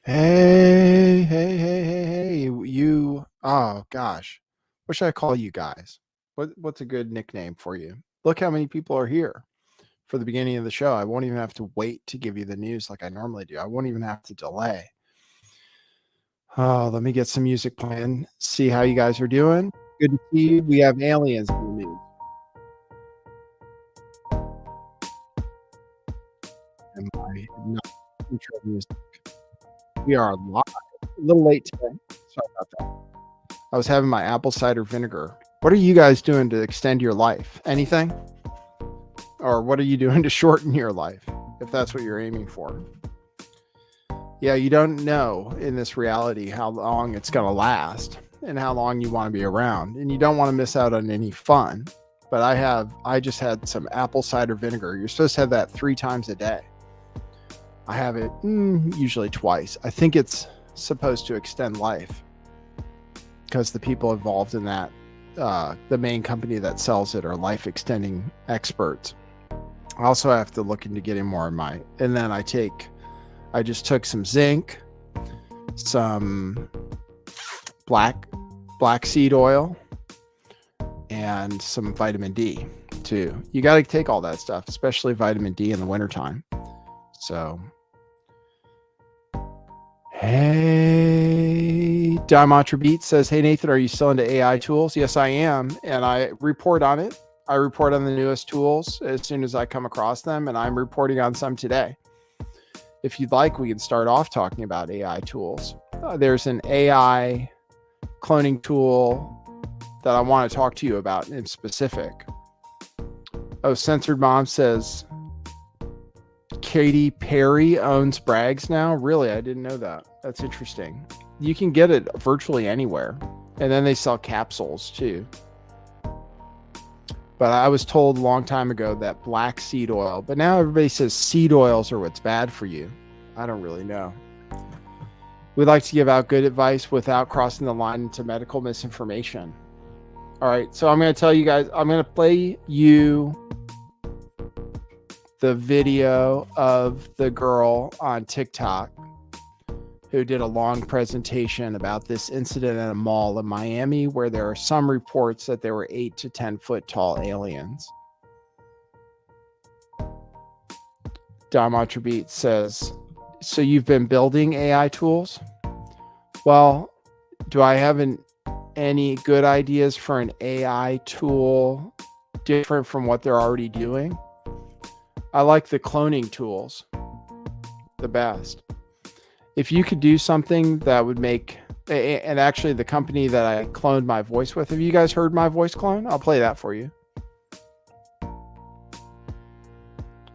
Hey, oh gosh. What should I call you guys? What's a good nickname for you? Look how many people are here for the beginning of the show. I won't even have to wait to give you the news like I normally do. I won't even have to delay. Oh, let me get some music playing. See how you guys are doing. Good to see you. We have aliens in the news. And my not intro music. We are live. A little late today. Sorry about that. I was having my apple cider vinegar. What are you guys doing to extend your life? Anything? Or what are you doing to shorten your life, if that's what you're aiming for? Yeah, you don't know in this reality how long it's going to last and how long you want to be around. And you don't want to miss out on any fun. But I just had some apple cider vinegar. You're supposed to have that 3 times a day. I have it usually twice. I think it's supposed to extend life because the people involved in that, the main company that sells it, are life extending experts. I also have to look into getting more of my, and then I just took some zinc, some black seed oil, and some vitamin D too. You got to take all that stuff, especially vitamin D in the wintertime. So, hey, Diamantra Beat says, hey, Nathan, are you still into AI tools? Yes, I am. And I report on it. I report on the newest tools as soon as I come across them. And I'm reporting on some today. If you'd like, we can start off talking about AI tools. There's an AI cloning tool that I want to talk to you about in specific. Oh, Censored Mom says, Katy Perry owns Bragg's now? Really? I didn't know that. That's interesting. You can get it virtually anywhere. And then they sell capsules too. But I was told a long time ago that black seed oil, but now everybody says seed oils are what's bad for you. I don't really know. We like to give out good advice without crossing the line into medical misinformation. All right, so I'm going to tell you guys, I'm going to play you the video of the girl on TikTok who did a long presentation about this incident at a mall in Miami where there are some reports that there were 8 to 10 foot tall aliens. Dom Attribute says, so you've been building AI tools? Well, do I have any good ideas for an AI tool different from what they're already doing? I like the cloning tools the best. If you could do something that would make, and actually the company that I cloned my voice with, have you guys heard my voice clone? I'll play that for you.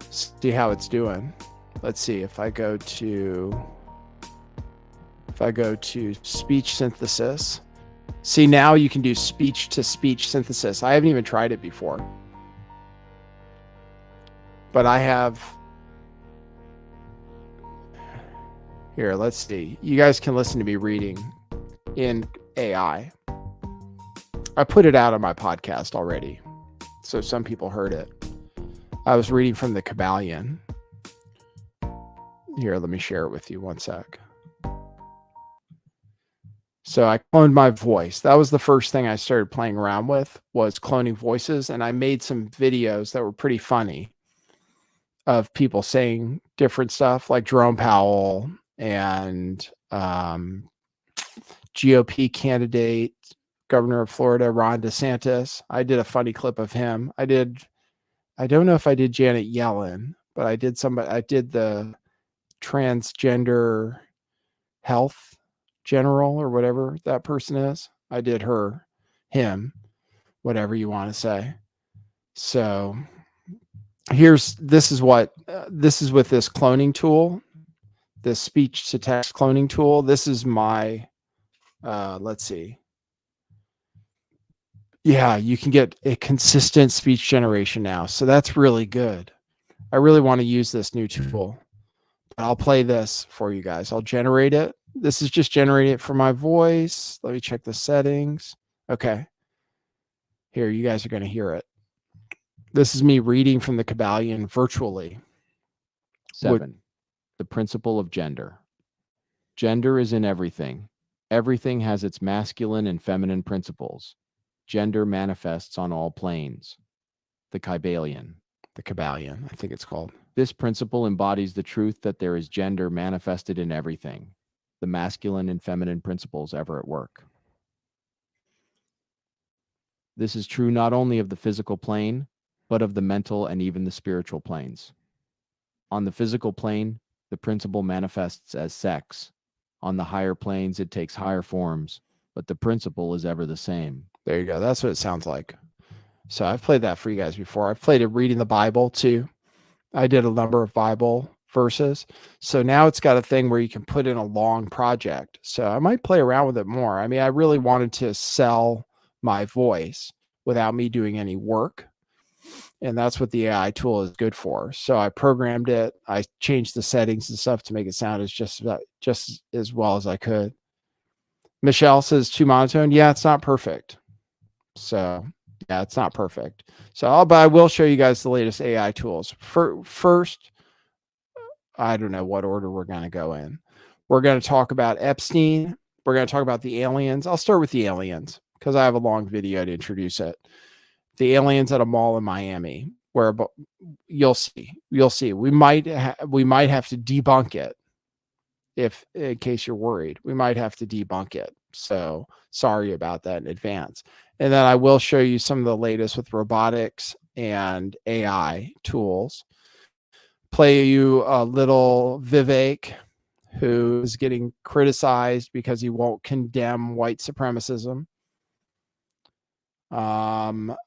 See how it's doing. Let's see if I go to speech synthesis. See, now you can do speech to speech synthesis. I haven't even tried it before. But I have. Here, let's see. You guys can listen to me reading in AI. I put it out on my podcast already, so some people heard it. I was reading from the Kabbalion. Here, let me share it with you. One sec. So I cloned my voice. That was the first thing I started playing around with, was cloning voices, and I made some videos that were pretty funny of people saying different stuff, like Jerome Powell and GOP candidate, governor of Florida, Ron DeSantis. I did a funny clip of him. I don't know if I did Janet Yellen, but I did the transgender health general or whatever that person is. I did him, whatever you want to say. So this is with this cloning tool, this speech to text cloning tool. This is my, let's see. Yeah, you can get a consistent speech generation now. So that's really good. I really want to use this new tool. But I'll play this for you guys. I'll generate it. This is just generating it for my voice. Let me check the settings. Okay. Here, you guys are going to hear it. This is me reading from the Kabbalion virtually. 7. The principle of gender. Gender is in everything. Everything has its masculine and feminine principles. Gender manifests on all planes. The Kybalion. The Kybalion, I think it's called. This principle embodies the truth that there is gender manifested in everything, the masculine and feminine principles ever at work. This is true not only of the physical plane, but of the mental and even the spiritual planes. On the physical plane, the principle manifests as sex. On the higher planes, it takes higher forms, but the principle is ever the same. There you go. That's what it sounds like. So I've played that for you guys before. I've played it reading the Bible too. I did a number of Bible verses. So now it's got a thing where you can put in a long project. So I might play around with it more. I mean, I really wanted to sell my voice without me doing any work. And that's what the AI tool is good for. So I programmed it. I changed the settings and stuff to make it sound as just as well as I could. Michelle says too monotone. Yeah, it's not perfect. So yeah, it's not perfect. So but I will show you guys the latest AI tools. First, I don't know what order we're going to go in. We're going to talk about Epstein. We're going to talk about the aliens. I'll start with the aliens because I have a long video to introduce it. The aliens at a mall in Miami, where you'll see. We might have to debunk it. If in case you're worried, we might have to debunk it. So sorry about that in advance. And then I will show you some of the latest with robotics and AI tools. Play you a little Vivek, who is getting criticized because he won't condemn white supremacism.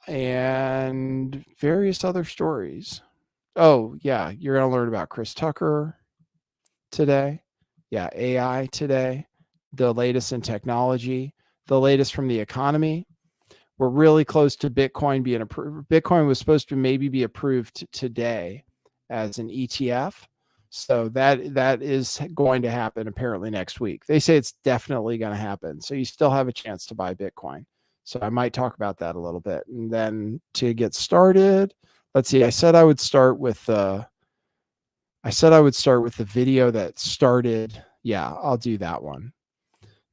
And various other stories. Oh, yeah, you're going to learn about Chris Tucker today. Yeah, AI today. The latest in technology, the latest from the economy. We're really close to Bitcoin being approved. Bitcoin was supposed to maybe be approved today as an ETF. So that is going to happen apparently next week. They say it's definitely going to happen. So you still have a chance to buy Bitcoin. So I might talk about that a little bit. And then to get started, let's see. I said I would start with the video that started. Yeah, I'll do that one.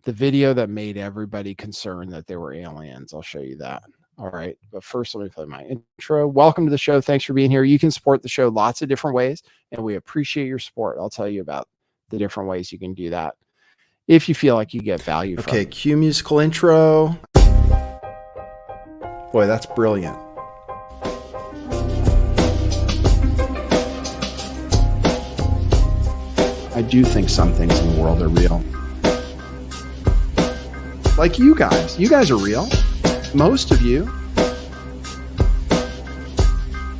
The video that made everybody concerned that they were aliens. I'll show you that. All right. But first, let me play my intro. Welcome to the show. Thanks for being here. You can support the show lots of different ways, and we appreciate your support. I'll tell you about the different ways you can do that if you feel like you get value from it. Okay, cue musical intro. Boy, that's brilliant. I do think some things in the world are real. Like you guys. You guys are real. Most of you.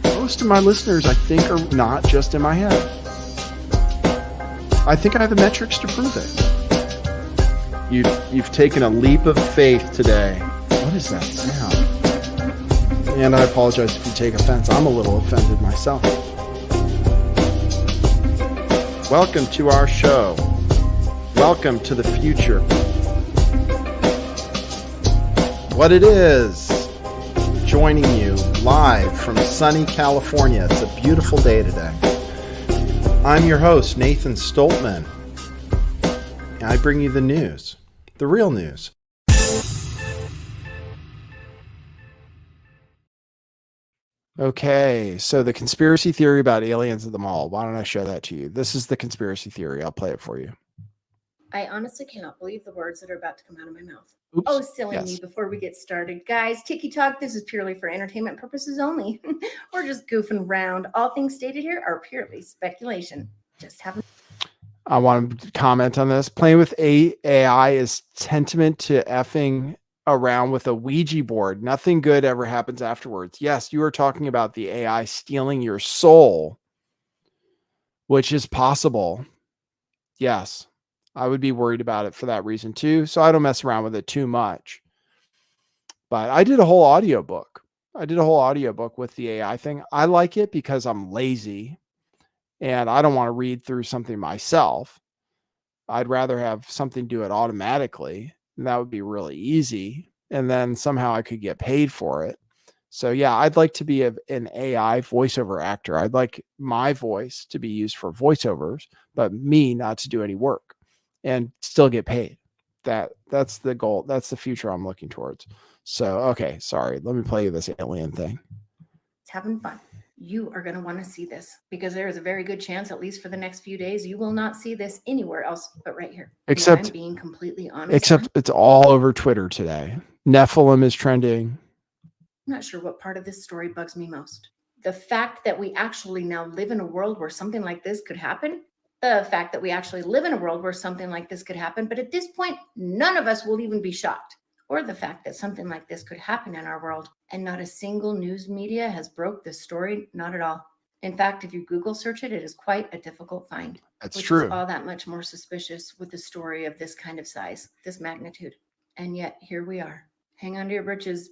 Most of my listeners, I think, are not just in my head. I think I have the metrics to prove it. You've taken a leap of faith today. What is that sound? And I apologize if you take offense. I'm a little offended myself. Welcome to our show. Welcome to the future. What it is, joining you live from sunny California. It's a beautiful day today. I'm your host, Nathan Stoltman. And I bring you the news, the real news. Okay, so the conspiracy theory about aliens at the mall. Why don't I show that to you? This is the conspiracy theory. I'll play it for you. I honestly cannot believe the words that are about to come out of my mouth. Oops. Oh, silly me. Before we get started, guys, Tiki Talk, this is purely for entertainment purposes only. We're just goofing around. All things stated here are purely speculation. Just happen. I want to comment on this. Playing with AI is tantamount to effing around with a Ouija board. Nothing good ever happens afterwards. Yes, you are talking about the AI stealing your soul, which is possible. Yes, I would be worried about it for that reason too. So I don't mess around with it too much. But I did a whole audiobook. With the AI thing. I like it because I'm lazy and I don't want to read through something myself. I'd rather have something do it automatically. And that would be really easy. And then somehow I could get paid for it. So yeah, I'd like to be an AI voiceover actor. I'd like my voice to be used for voiceovers, but me not to do any work. and still get paid. That's the goal. That's the future I'm looking towards. So, okay, sorry. Let me play you this alien thing. It's having fun. You are going to want to see this because there is a very good chance, at least for the next few days, you will not see this anywhere else but right here. Except I'm being completely honest. Except it's all over Twitter today. Nephilim is trending. I'm not sure what part of this story bugs me most. The fact that we actually now live in a world where something like this could happen. The fact that we actually live in a world where something like this could happen. But at this point, none of us will even be shocked. Or the fact that something like this could happen in our world and not a single news media has broke this story, not at all. In fact, if you Google search it, it is quite a difficult find. That's which true. is all that much more suspicious with a story of this kind of size, this magnitude. And yet here we are. Hang on to your britches.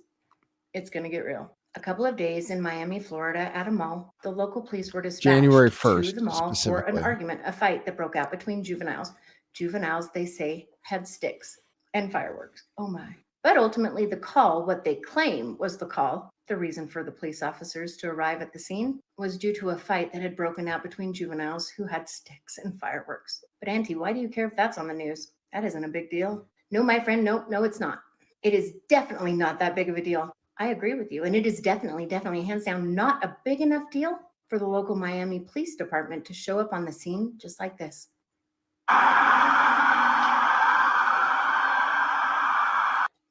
It's going to get real. A couple of days in Miami, Florida, at a mall, the local police were dispatched January to 1st, the mall for an specifically. argument, a fight that broke out between juveniles. Juveniles, they say, had sticks and fireworks. Oh my. But ultimately, the call, what they claim was the call, the reason for the police officers to arrive at the scene, was due to a fight that had broken out between juveniles who had sticks and fireworks. But Auntie, why do you care if that's on the news? That isn't a big deal. No, my friend, no, it's not. It is definitely not that big of a deal. I agree with you. And it is definitely, hands down, not a big enough deal for the local Miami Police Department to show up on the scene just like this.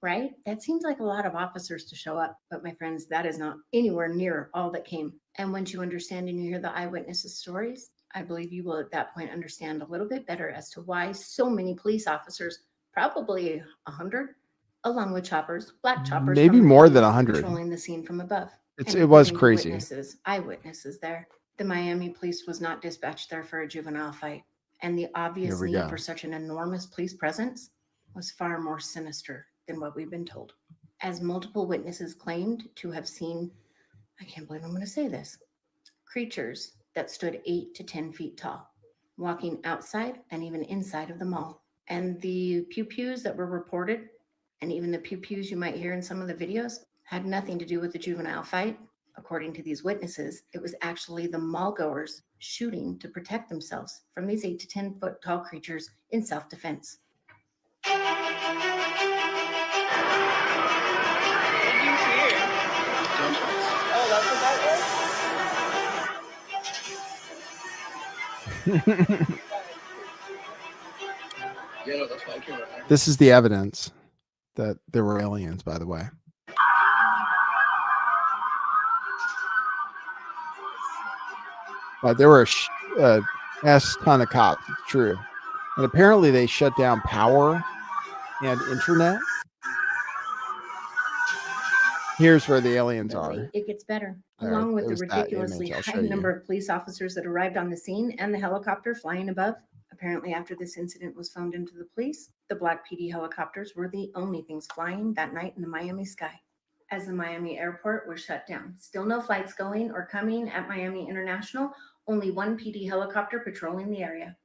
Right? That seems like a lot of officers to show up. But my friends, that is not anywhere near all that came. And once you understand and you hear the eyewitnesses' stories, I believe you will at that point understand a little bit better as to why so many police officers, probably 100, along with choppers, black choppers, maybe from more Miami, than 100, patrolling the scene from above. it was including crazy. Eyewitnesses there. The Miami police was not dispatched there for a juvenile fight. And the obvious Here we need go. for such an enormous police presence was far more sinister than what we've been told. As multiple witnesses claimed to have seen, I can't believe I'm going to say this, creatures that stood 8 to 10 feet tall, walking outside and even inside of the mall. And the pew-pews that were reported, and even the pew-pews you might hear in some of the videos, had nothing to do with the juvenile fight. According to these witnesses, it was actually the mall goers shooting to protect themselves from these 8 to 10 foot tall creatures in self-defense. This is the evidence that there were aliens, by the way. There were a S ton of cops. It's true. And apparently they shut down power and internet. Here's where the aliens But are. wait, it gets better. There, Along with the there's that ridiculously image. I'll high show you. number of police officers that arrived on the scene and the helicopter flying above. Apparently, after this incident was phoned into the police, the Black PD helicopters were the only things flying that night in the Miami sky. As the Miami airport was shut down, still no flights going or coming at Miami International, only one PD helicopter patrolling the area.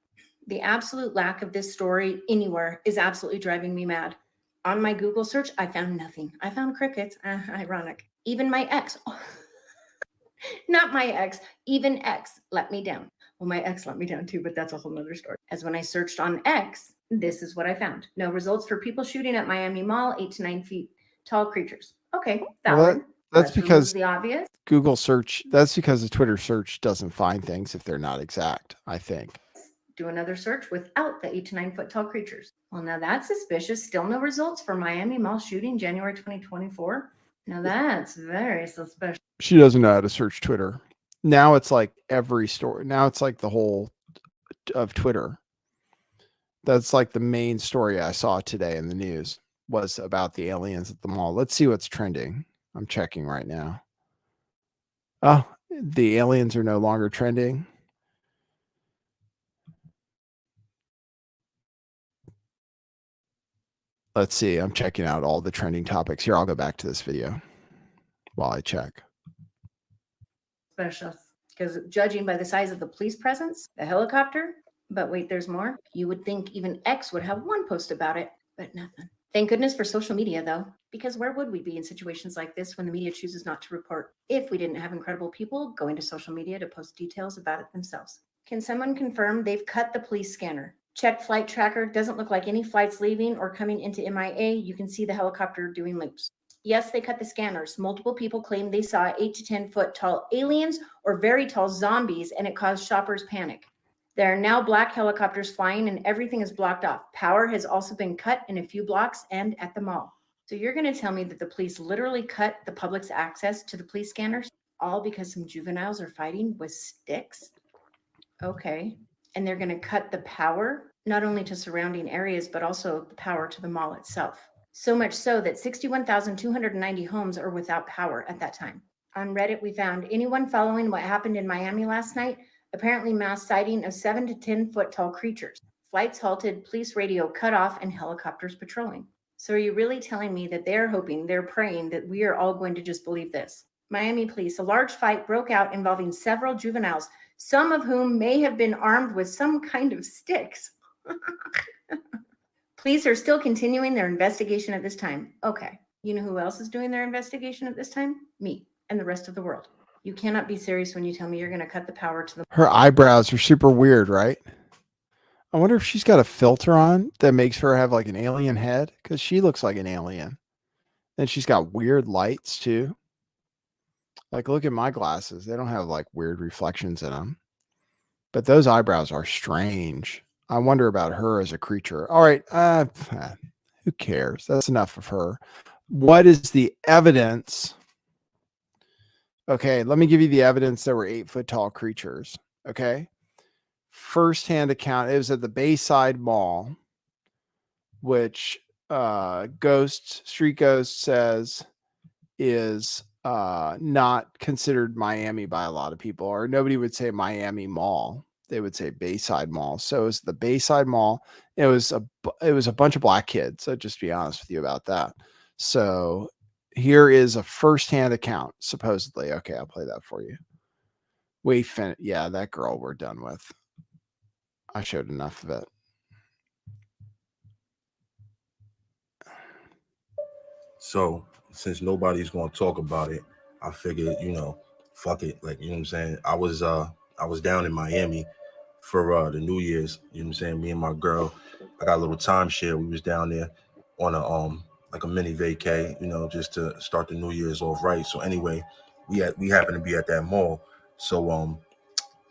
The absolute lack of this story anywhere is absolutely driving me mad. On my Google search, I found nothing. I found crickets. Ironic. Even my ex, not my ex, even X let me down. Well, my ex let me down too, but that's a whole nother story. As when I searched on X, this is what I found. No results for people shooting at Miami Mall, 8 to 9 feet tall creatures. Okay, valid. That's because the obvious. Google search, that's because the Twitter search doesn't find things if they're not exact, I think. Do another search without the 8 to 9 foot tall creatures. Well, now that's suspicious. Still no results for Miami Mall shooting January 2024. Now that's very suspicious. She doesn't know how to search Twitter. Now it's like every story. Now it's like the whole of Twitter. That's like the main story I saw today in the news was about the aliens at the mall. Let's see what's trending. I'm checking right now. Oh, the aliens are no longer trending. Let's see. I'm checking out all the trending topics. Here, I'll go back to this video while I check. Suspicious. Because judging by the size of the police presence, the helicopter, but wait, there's more. You would think even X would have one post about it, but nothing. Thank goodness for social media, though, because where would we be in situations like this when the media chooses not to report if we didn't have incredible people going to social media to post details about it themselves? Can someone confirm they've cut the police scanner Check flight tracker. Doesn't look like any flights leaving or coming into MIA. You can see the helicopter doing loops. Yes, they cut the scanners. Multiple people claimed they saw 8 to 10 foot tall aliens or very tall zombies, and it caused shoppers panic. There are now black helicopters flying and everything is blocked off. Power has also been cut in a few blocks and at the mall. So you're going to tell me that the police literally cut the public's access to the police scanners, all because some juveniles are fighting with sticks? Okay. And they're going to cut the power, not only to surrounding areas, but also the power to the mall itself. So much so that 61,290 homes are without power at that time. On Reddit, we found anyone following what happened in Miami last night, apparently mass sighting of 7 to 10 foot tall creatures. Flights halted, police radio cut off, and helicopters patrolling. So are you really telling me that they're hoping, they're praying that we are all going to just believe this? Miami police, a large fight broke out involving several juveniles, some of whom may have been armed with some kind of sticks. Police are still continuing their investigation at this time. Okay, you know who else is doing their investigation at this time? Me and the rest of the world. You cannot be serious when you tell me you're going to cut the power to the... Her eyebrows are super weird, right? I wonder if she's got a filter on that makes her have like an alien head, because she looks like an alien. And she's got weird lights too. Like, look at my glasses. They don't have like weird reflections in them. But those eyebrows are strange. I wonder about her as a creature. All right. Who cares? That's enough of her. What is the evidence? Okay, let me give you the evidence there were 8 foot tall creatures. Okay. First-hand account. It was at the Bayside Mall, which Street Ghost says is not considered Miami by a lot of people, or nobody would say Miami Mall. They would say Bayside Mall. So it's the Bayside Mall. It was a bunch of black kids. So just be honest with you about that. So here is a first-hand account, supposedly. Okay, I'll play that for you. Yeah, that girl we're done with. I showed enough of it. So since nobody's going to talk about it, I figured, fuck it. Like, you know what I'm saying? I was down in Miami for the New Year's, you know what I'm saying? Me and my girl, I got a little timeshare. We was down there on a like a mini vacay, just to start the New Year's off right. So anyway, we happened to be at that mall. So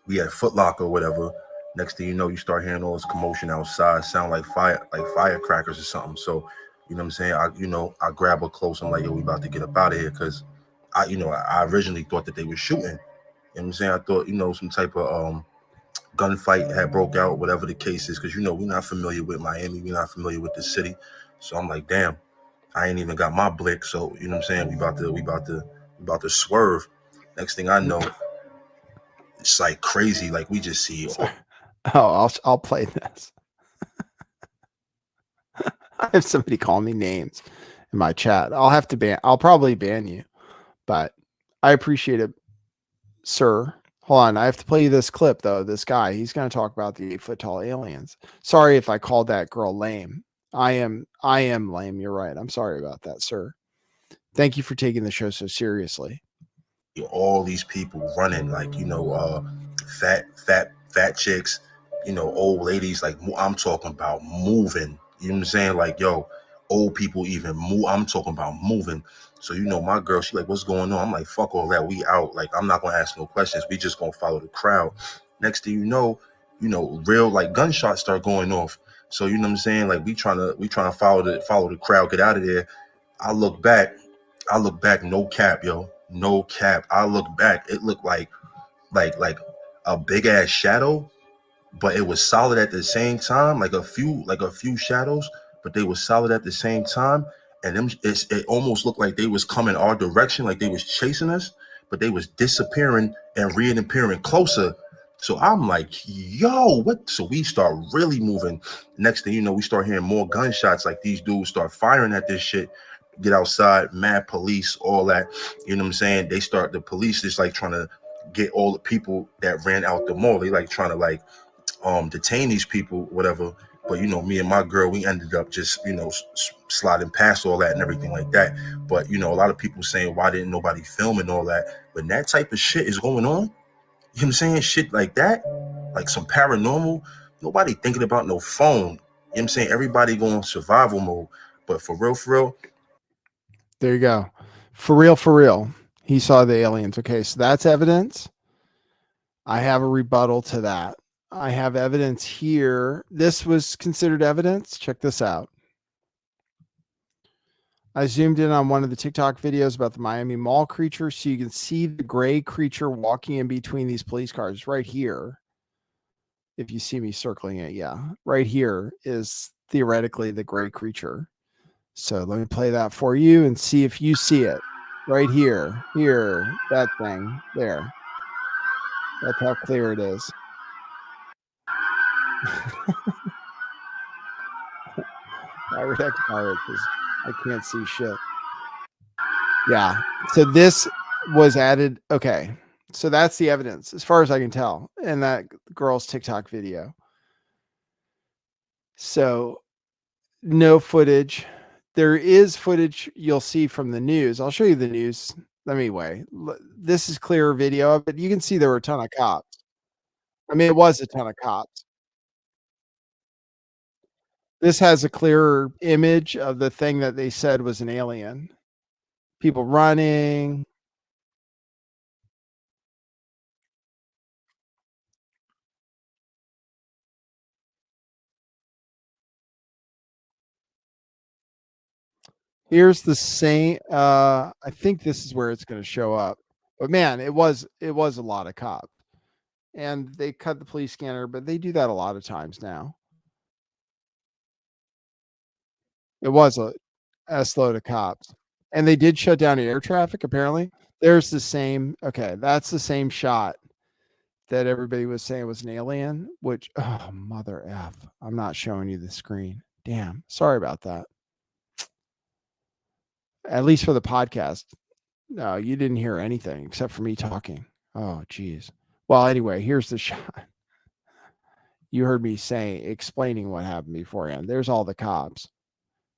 we had Foot Locker or whatever. Next thing you know, you start hearing all this commotion outside, sound like firecrackers or something. So, you know what I'm saying? I grab her close. I'm like, yo, we about to get up out of here, because I originally thought that they were shooting. You know what I'm saying? I thought, some type of gunfight had broke out, whatever the case is, because we're not familiar with Miami, we're not familiar with the city. So I'm like, damn, I ain't even got my blick. So you know what I'm saying? We about to swerve. Next thing I know, it's like crazy. Like we just see. I'll play this. I have somebody call me names in my chat. I'll probably ban you, but I appreciate it, sir. Hold on. I have to play you this clip though. This guy, he's going to talk about the 8 foot tall aliens. Sorry if I called that girl lame. I am lame. You're right. I'm sorry about that, sir. Thank you for taking the show so seriously. All these people running, like, fat chicks, old ladies, like I'm talking about moving. You know what I'm saying? Like, yo, old people even move. I'm talking about moving. So, my girl, she like, what's going on? I'm like, fuck all that. We out. Like, I'm not going to ask no questions. We just going to follow the crowd. Next thing you know, real like gunshots start going off. So, you know what I'm saying? Like, we trying to follow the crowd, get out of there. I look back, no cap, yo. No cap. I look back. It looked like a big ass shadow, but it was solid at the same time. Like a few shadows, but they were solid at the same time. And it almost looked like they was coming our direction, like they was chasing us, but they was disappearing and reappearing closer. So I'm like, yo, what? So we start really moving. Next thing you know, we start hearing more gunshots. Like these dudes start firing at this shit. Get outside, mad police, all that. You know what I'm saying? The police is like trying to get all the people that ran out the mall. They like trying to like detain these people, whatever. But me and my girl, we ended up just sliding past all that and everything like that. But a lot of people saying, why didn't nobody film and all that? When that type of shit is going on, you know what I'm saying? Shit like that, like some paranormal, Nobody thinking about no phone. You know what I'm saying? Everybody going survival mode. But for real, There you go. For real. He saw the aliens. Okay, so that's evidence. I have a rebuttal to that. I have evidence here. This was considered evidence. Check this out. I zoomed in on one of the TikTok videos about the Miami Mall creature so you can see the gray creature walking in between these police cars right here. If you see me circling it, yeah. Right here is theoretically the gray creature. So let me play that for you and see if you see it. Right here, that thing there. That's how clear it is. Pirate X Pirate says, I can't see shit. Yeah. So this was added. Okay. So that's the evidence, as far as I can tell, in that girl's TikTok video. So no footage. There is footage you'll see from the news. I'll show you the news. Anyway, this is clearer video of it. You can see there were a ton of cops. I mean, it was a ton of cops. This has a clearer image of the thing that they said was an alien. People running. Here's the same. I think this is where it's going to show up. But man, it was a lot of cops. And they cut the police scanner, but they do that a lot of times now. It was a S-load of cops. And they did shut down air traffic, apparently. There's the same. Okay, that's the same shot that everybody was saying was an alien, which, oh, mother F. I'm not showing you the screen. Damn. Sorry about that. At least for the podcast. No, you didn't hear anything except for me talking. Oh, geez. Well, anyway, here's the shot. You heard me explaining what happened beforehand. There's all the cops.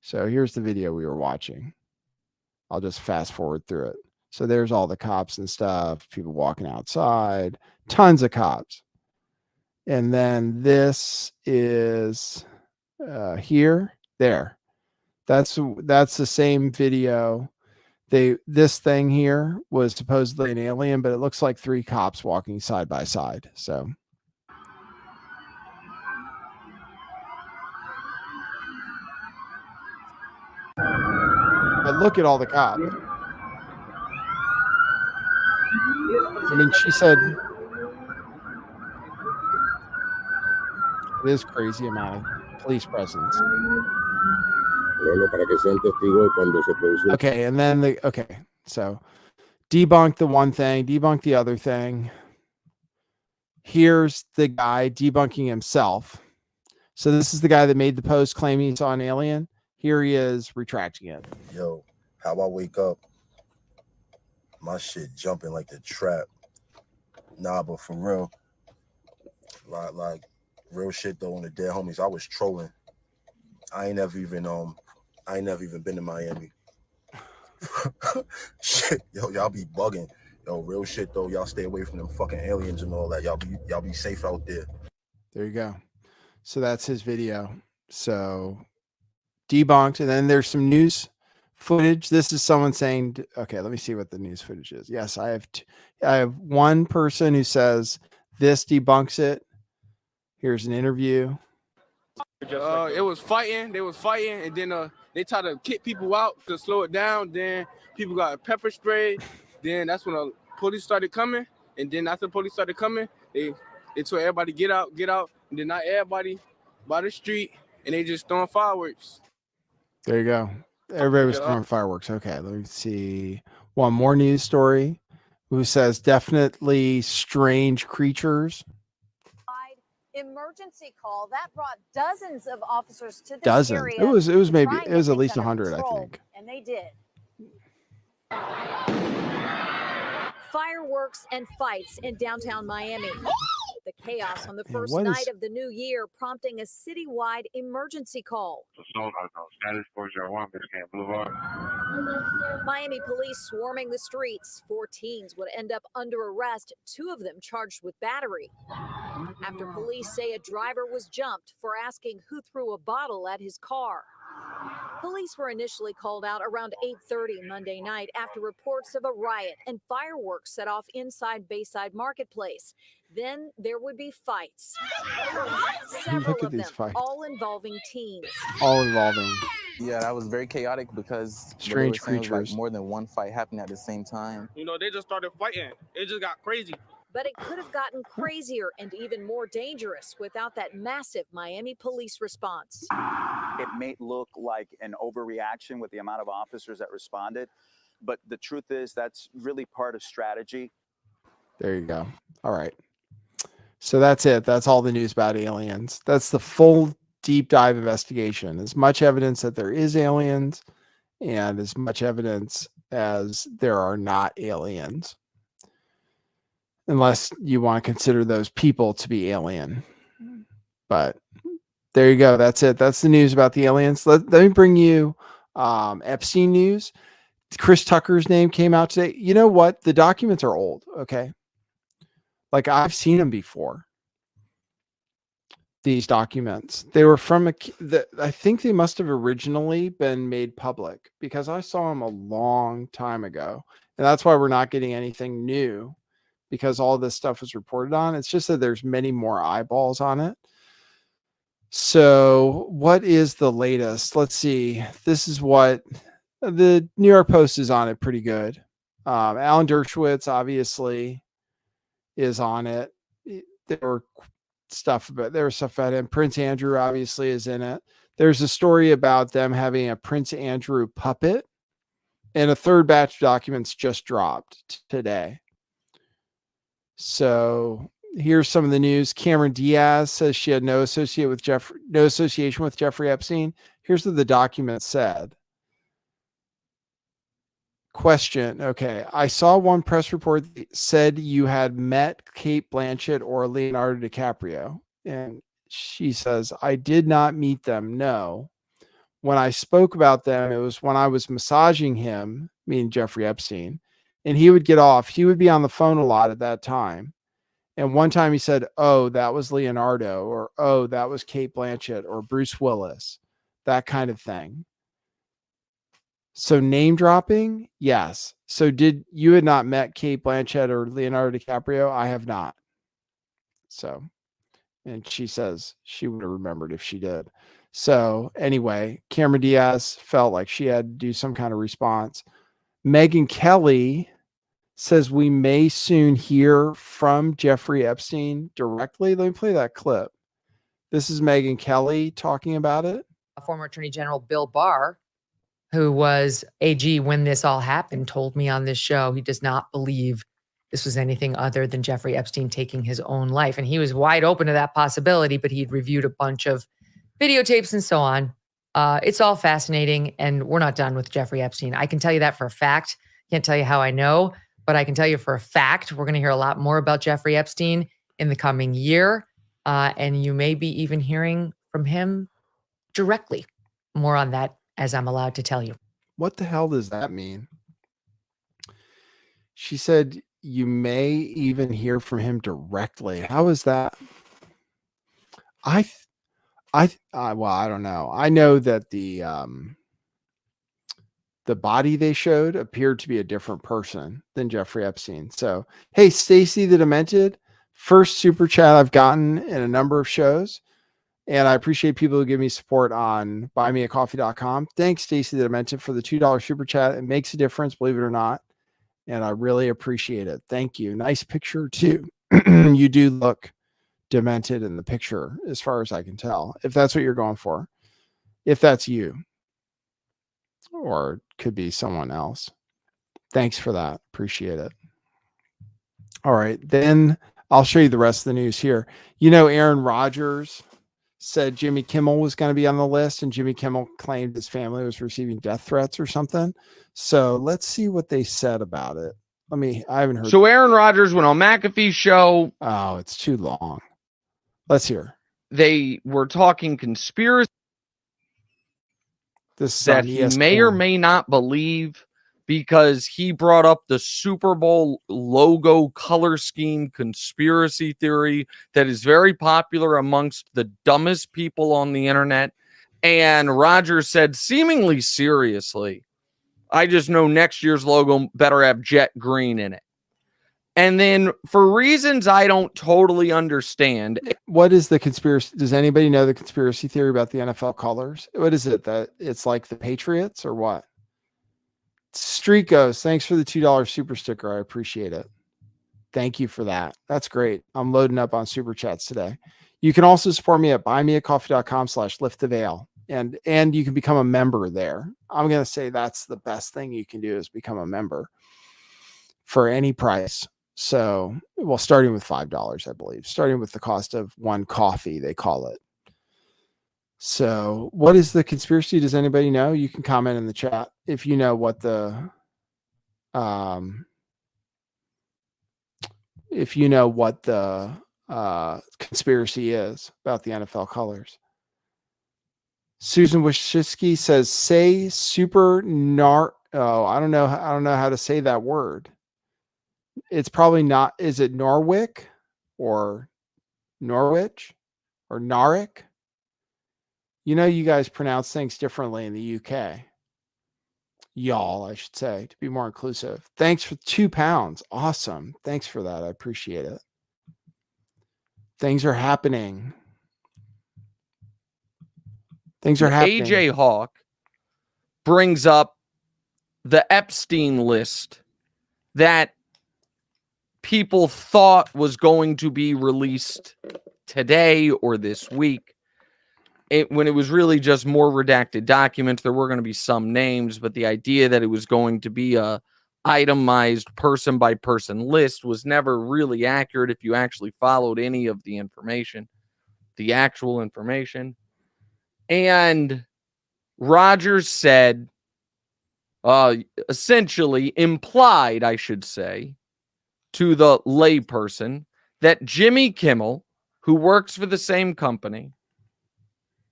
So here's the video we were watching. I'll just fast forward through it. So there's all the cops and stuff, people walking outside, tons of cops. And then this is there. That's the same video. This thing here was supposedly an alien, but it looks like 3 cops walking side by side. So but look at all the cops. I mean, she said it is crazy amount of police presence. Okay, and then so debunk the one thing, debunk the other thing. Here's the guy debunking himself. So this is the guy that made the post claiming he saw an alien. Here he is retracting it. yo, how I wake up, my shit jumping like the trap. Nah, but for real, like real shit though, on the dead homies, I was trolling. I ain't never even been to Miami. Shit, yo, y'all be bugging. Yo, real shit though, y'all stay away from them fucking aliens and all that. Y'all be safe out there. There you go. So that's his video. So debunked, and then there's some news footage. This is someone saying, okay, let me see what the news footage is. Yes, I have one person who says this debunks it. Here's an interview. It was fighting. They was fighting, and then they tried to kick people out to slow it down. Then people got pepper spray. Then that's when the police started coming. And then after the police started coming, they told everybody get out. And then not everybody by the street, and they just throwing fireworks. There you go. Everybody was throwing fireworks. Okay, let me see. One more news story. Who says definitely strange creatures? Emergency call that brought dozens of officers to this area. It was at least 100, I think. And they did. Fireworks and fights in downtown Miami. The chaos on the And first what night is- of the new year prompting a citywide emergency call. Status 401, Biscayne Boulevard. Miami police swarming the streets. 4 teens would end up under arrest, 2 of them charged with battery. After police say a driver was jumped for asking who threw a bottle at his car. Police were initially called out around 8:30 Monday night after reports of a riot and fireworks set off inside Bayside Marketplace. Then there would be fights. Several Look at of these them, fights. all involving teens. All involving Yeah, that was very chaotic because what they strange were saying was, like, creatures. more than one fight happening at the same time. You know, they just started fighting. It just got crazy. But it could have gotten crazier and even more dangerous without that massive Miami police response. It may look like an overreaction with the amount of officers that responded, but the truth is that's really part of strategy. There you go. All right. So that's it. That's all the news about aliens. That's the full deep dive investigation. As much evidence that there is aliens and as much evidence as there are not aliens. Unless you want to consider those people to be alien. But there you go. That's it. That's the news about the aliens. Let me bring you Epstein news. Chris Tucker's name came out today. You know what? The documents are old. Okay. Like I've seen them before. These documents. They were from I think they must have originally been made public because I saw them a long time ago. And that's why we're not getting anything new. Because all this stuff was reported on. It's just that there's many more eyeballs on it. So what is the latest? Let's see. This is what the New York Post is on it pretty good. Alan Dershowitz obviously is on it. There was stuff about it. Prince Andrew obviously is in it. There's a story about them having a Prince Andrew puppet, and a third batch of documents just dropped today. So here's some of the news. Cameron Diaz says she had no association with Jeffrey Epstein. Here's what the document said. Question. Okay. I saw one press report that said you had met Kate Blanchett or Leonardo DiCaprio. And she says, I did not meet them. No. When I spoke about them, it was when I was massaging him, meaning Jeffrey Epstein. And he would get off. He would be on the phone a lot at that time. And one time he said, oh, that was Leonardo, or oh, that was Kate Blanchett, or Bruce Willis, that kind of thing. So name dropping? Yes. So you had not met Kate Blanchett or Leonardo DiCaprio? I have not. So, and she says she would have remembered if she did. So anyway, Cameron Diaz felt like she had to do some kind of response. Megyn Kelly says we may soon hear from Jeffrey Epstein directly. Let me play that clip. This is Megyn Kelly talking about it. Former Attorney General Bill Barr, who was AG when this all happened, told me on this show he does not believe this was anything other than Jeffrey Epstein taking his own life. And he was wide open to that possibility, but he'd reviewed a bunch of videotapes and so on. It's all fascinating, and we're not done with Jeffrey Epstein. I can tell you that for a fact. Can't tell you how I know, but I can tell you for a fact we're going to hear a lot more about Jeffrey Epstein in the coming year, and you may be even hearing from him directly. More on that as I'm allowed to tell you. What the hell does that mean? She said you may even hear from him directly. How is that? Well, I don't know. I know that the body they showed appeared to be a different person than Jeffrey Epstein. So, hey, Stacy the Demented, first super chat I've gotten in a number of shows. And I appreciate people who give me support on buymeacoffee.com. Thanks, Stacy the Demented, for the $2 super chat. It makes a difference, believe it or not. And I really appreciate it. Thank you. Nice picture, too. You do look demented in the picture, as far as I can tell, if that's what you're going for. If that's you. Or it could be someone else. Thanks for that. Appreciate it. All right. Then I'll show you the rest of the news here. You know, Aaron Rodgers said Jimmy Kimmel was going to be on the list, and Jimmy Kimmel claimed his family was receiving death threats or something. So let's see what they said about it. I haven't heard. So Aaron Rodgers went on McAfee's show. Oh, it's too long. Let's hear. They were talking conspiracy This is that on he may or ESPN. may not believe, because he brought up the Super Bowl logo color scheme conspiracy theory that is very popular amongst the dumbest people on the internet. And Rogers said, seemingly seriously, I just know next year's logo better have jet green in it. And then, for reasons I don't totally understand, What is the conspiracy? Does anybody know the conspiracy theory about the NFL colors? What is it? That it's like the Patriots or what? Street Ghost, thanks for the $2 super sticker. I appreciate it. Thank you for that. That's great. I'm loading up on super chats today. You can also support me at buymeacoffee.com/lifttheveil. And you can become a member there. I'm going to say that's the best thing you can do is become a member for any price. So, well, starting with $5, I believe, starting with the cost of one coffee, they call it. So what is the conspiracy? Does anybody know? You can comment in the chat if you know what the, conspiracy is about the NFL colors. Susan Washitsky says, say super nar. Oh, I don't know how to say that word. It's probably not. Is it Norwick or Norwich or Narwick? You know, you guys pronounce things differently in the UK. Y'all, I should say, to be more inclusive. Thanks for £2. Awesome. Thanks for that. I appreciate it. Things are happening. Things are happening. AJ Hawk brings up the Epstein list that people thought was going to be released today or this week. When it was really just more redacted documents. There were going to be some names, but the idea that it was going to be a itemized person by person list was never really accurate if you actually followed any of the information, the actual information. And Rogers said, essentially implied, I should say, to the layperson that Jimmy Kimmel, who works for the same company,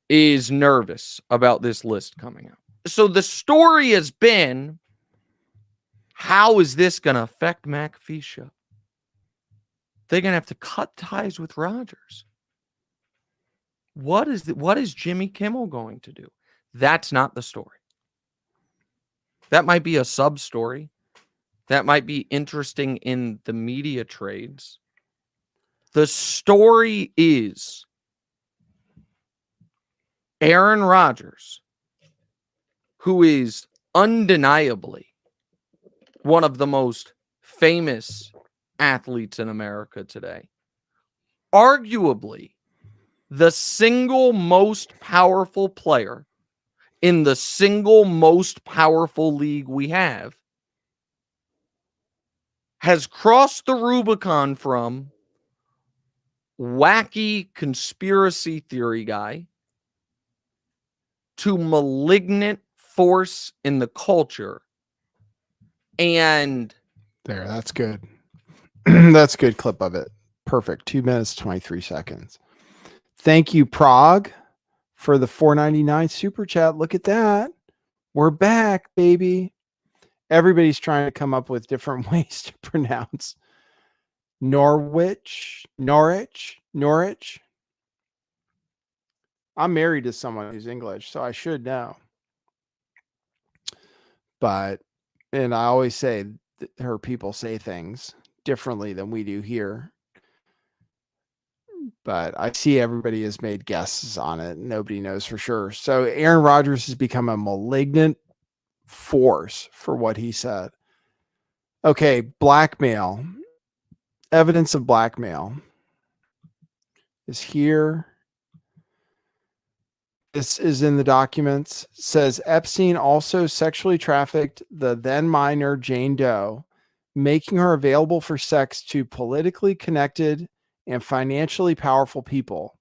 is nervous about this list coming out. So the story has been, how is this going to affect McAfee's show? They're going to have to cut ties with Rogers. What is Jimmy Kimmel going to do? That's not the story. That might be a sub-story. That might be interesting in the media trades. The story is Aaron Rodgers, who is undeniably one of the most famous athletes in America today, arguably the single most powerful player in the single most powerful league we have, has crossed the Rubicon from wacky conspiracy theory guy to malignant force in the culture. And there, that's good. That's a good clip of it. Perfect. 2 minutes, 23 seconds. Thank you, Prague, for the $4.99 super chat. Look at that. We're back, baby. Everybody's trying to come up with different ways to pronounce Norwich. I'm married to someone who's English, so I should know. But, and I always say her people say things differently than we do here. But I see everybody has made guesses on it. Nobody knows for sure. So Aaron Rodgers has become a malignant force for what he said. Okay, blackmail. Evidence of blackmail is here. This is in the documents. It says Epstein also sexually trafficked the then minor Jane Doe, making her available for sex to politically connected and financially powerful people.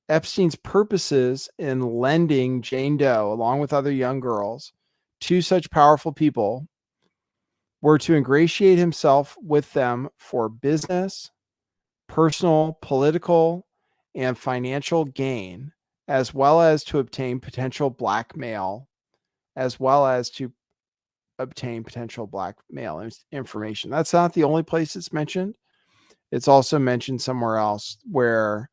Epstein's purposes in lending Jane Doe, along with other young girls, to such powerful people were to ingratiate himself with them for business, personal, political, and financial gain, as well as to obtain potential blackmail, information. That's not the only place it's mentioned. It's also mentioned somewhere else where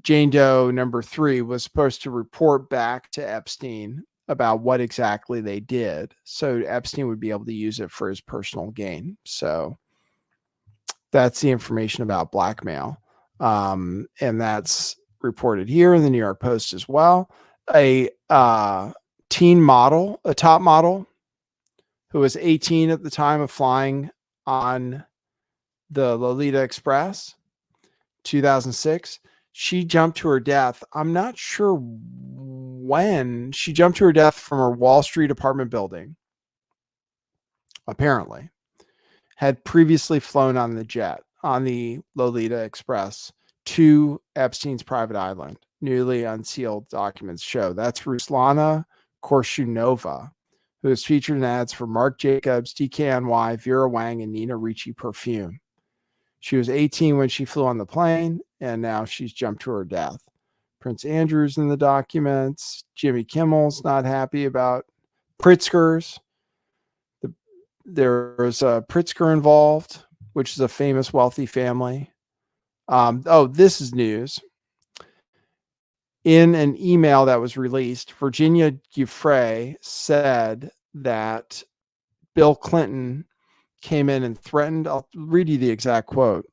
Jane Doe number 3 was supposed to report back to Epstein about what exactly they did, so Epstein would be able to use it for his personal gain. So that's the information about blackmail. And that's reported here in the New York Post as well. A top model who was 18 at the time of flying on the Lolita Express, 2006, she jumped to her death. I'm not sure when she jumped to her death from her Wall Street apartment building. Apparently, had previously flown on the Lolita Express to Epstein's private island. Newly unsealed documents show. That's Ruslana Korshunova, who is featured in ads for Marc Jacobs, DKNY, Vera Wang, and Nina Ricci perfume. She was 18 when she flew on the plane, and now she's jumped to her death. Prince Andrew's in the documents. Jimmy Kimmel's not happy about Pritzker's. There's a Pritzker involved, which is a famous wealthy family. This is news. In an email that was released, Virginia Giuffre said that Bill Clinton came in and threatened. I'll read you the exact quote.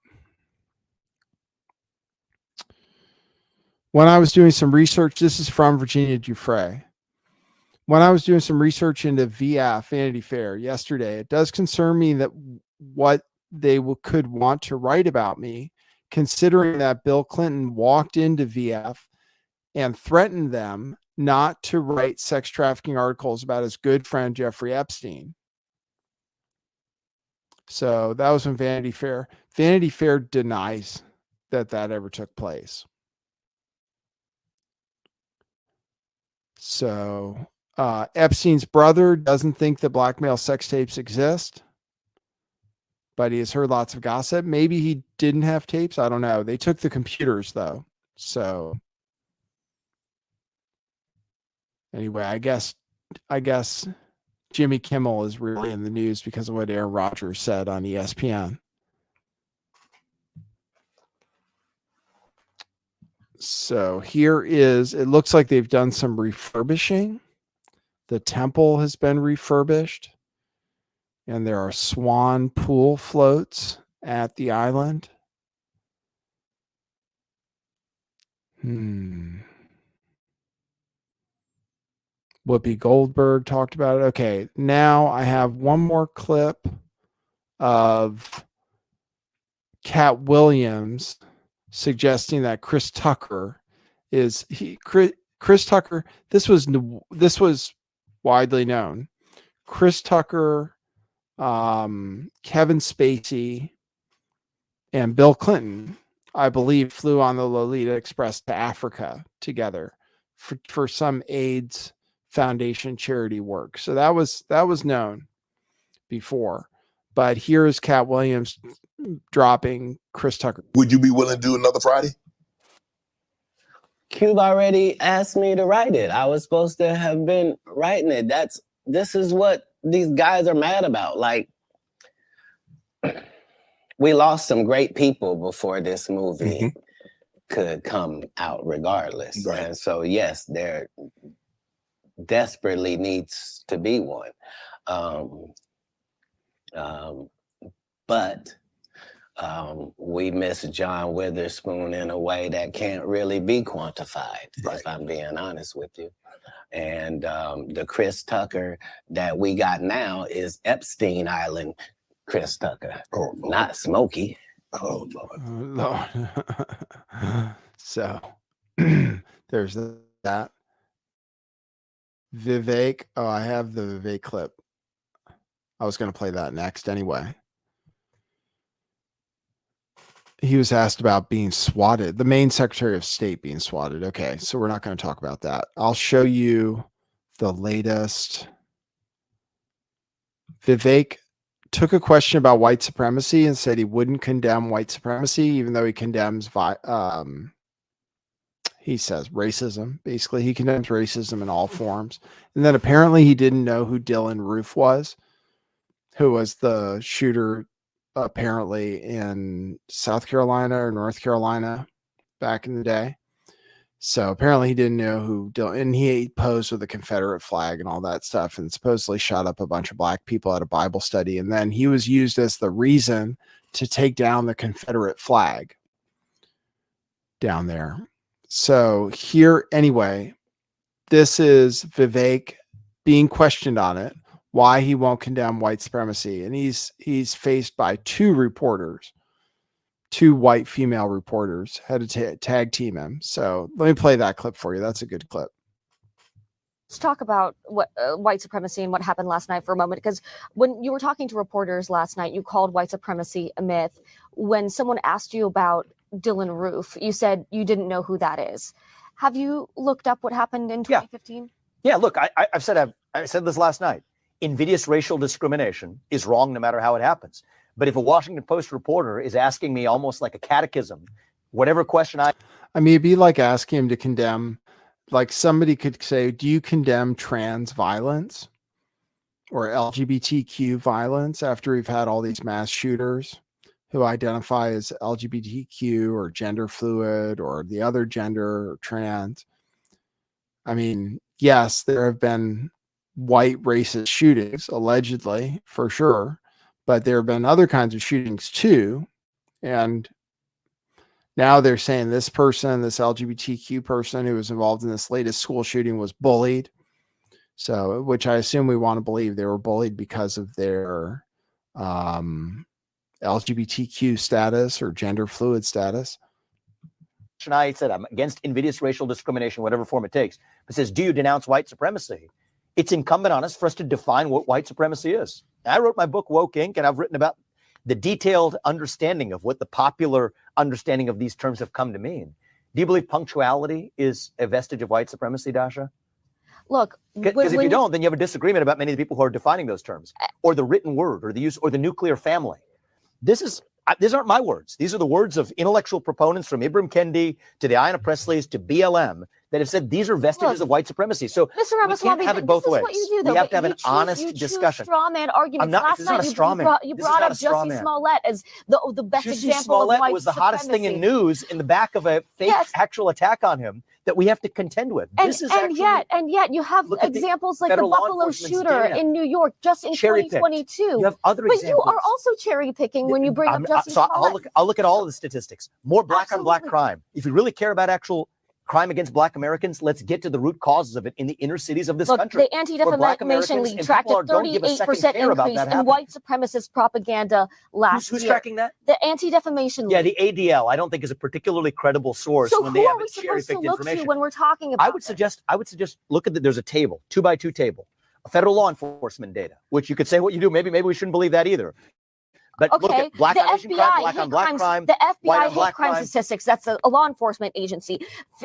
When I was doing some research, this is from Virginia Giuffre. When I was doing some research into VF, Vanity Fair, yesterday, it does concern me that what they could want to write about me, considering that Bill Clinton walked into VF and threatened them not to write sex trafficking articles about his good friend Jeffrey Epstein. So that was from Vanity Fair. Vanity Fair denies that ever took place. So Epstein's brother doesn't think that blackmail sex tapes exist, but he has heard lots of gossip. Maybe he didn't have tapes. I don't know. They took the computers though. So anyway, I guess Jimmy Kimmel is really in the news because of what Aaron Rodgers said on ESPN. So here is, it looks like they've done some refurbishing. The temple has been refurbished, and there are swan pool floats at the island. Whoopi Goldberg talked about it. Okay, now I have one more clip of Cat Williams suggesting that Chris Tucker Chris Tucker. This was widely known. Chris Tucker, Kevin Spacey, and Bill Clinton, I believe, flew on the Lolita Express to Africa together for some AIDS Foundation charity work. So that was known before. But here is Cat Williams dropping Chris Tucker. Would you be willing to do another Friday? Cube already asked me to write it. I was supposed to have been writing it. This is what these guys are mad about. Like, we lost some great people before this movie could come out regardless. Right. And so, yes, there desperately needs to be one. But we miss John Witherspoon in a way that can't really be quantified, if I'm being honest with you. And the Chris Tucker that we got now is Epstein Island Chris Tucker, not Smokey. Oh, Lord. Lord. So there's that. Vivek. Oh, I have the Vivek clip. I was going to play that next anyway. He was asked about being swatted, the main Secretary of State being swatted. Okay, so we're not going to talk about that. I'll show you the latest. Vivek took a question about white supremacy and said he wouldn't condemn white supremacy, even though he condemns he says racism. Basically, he condemns racism in all forms. And then apparently he didn't know who Dylan Roof was, who was the shooter apparently in South Carolina or North Carolina back in the day. So apparently he didn't know who Dylan, and he posed with a Confederate flag and all that stuff, and supposedly shot up a bunch of black people at a Bible study. And then he was used as the reason to take down the Confederate flag down there. So here, anyway, this is Vivek being questioned on it, why he won't condemn white supremacy. And he's faced by two white female reporters had to tag team him. So let me play that clip for you. That's a good clip. Let's talk about what white supremacy and what happened last night for a moment, because when you were talking to reporters last night, you called white supremacy a myth. When someone asked you about Dylan Roof, you said you didn't know who that is. Have you looked up what happened in 2015? Yeah, look, I said this last night. Invidious racial discrimination is wrong no matter how it happens. But if a Washington Post reporter is asking me almost like a catechism, whatever question I mean, it'd be like asking him to condemn, like somebody could say, do you condemn trans violence or LGBTQ violence after we've had all these mass shooters who identify as LGBTQ or gender fluid or the other gender or trans? I mean, yes, there have been white racist shootings, allegedly, for sure, but there have been other kinds of shootings too. And now they're saying this person, this LGBTQ person who was involved in this latest school shooting was bullied. So, which I assume we want to believe they were bullied because of their LGBTQ status or gender fluid status. I said I'm against invidious racial discrimination, whatever form it takes. But says, do you denounce white supremacy? It's incumbent on us for us to define what white supremacy is. I wrote my book, Woke Inc., and I've written about the detailed understanding of what the popular understanding of these terms have come to mean. Do you believe punctuality is a vestige of white supremacy, Dasha? Look, because if you don't, then you have a disagreement about many of the people who are defining those terms, or the written word, or the use, or the nuclear family. These aren't my words. These are the words of intellectual proponents from Ibram Kendi to the Ayanna Presleys to BLM that have said these are vestiges of white supremacy. So Mr. we can't have it both ways. We have to have an honest discussion. Straw man arguments. Last night you brought up Jussie Smollett as the best example of white Smollett was the hottest thing in news in the back of a fake actual attack on him that we have to contend with. And yet you have examples like the Buffalo shooter in New York just in 2022. You have other examples. But you are also cherry picking when you bring up Jussie Smollett. I'll look at all of the statistics. More black on black crime. If you really care about actual crime against black Americans, let's get to the root causes of it in the inner cities of this country. The Anti-Defamation League tracked a 38% increase in white supremacist propaganda last year. Who's tracking that? The Anti-Defamation League. Yeah, the ADL, I don't think is a particularly credible source when they have cherry-picked information. When we're talking about I would suggest look at there's a table, 2x2 table, federal law enforcement data, which you could say what you do. Maybe we shouldn't believe that either. But look at black on Asian crime, black on black crime, the FBI hate hate crime statistics. That's a law enforcement agency.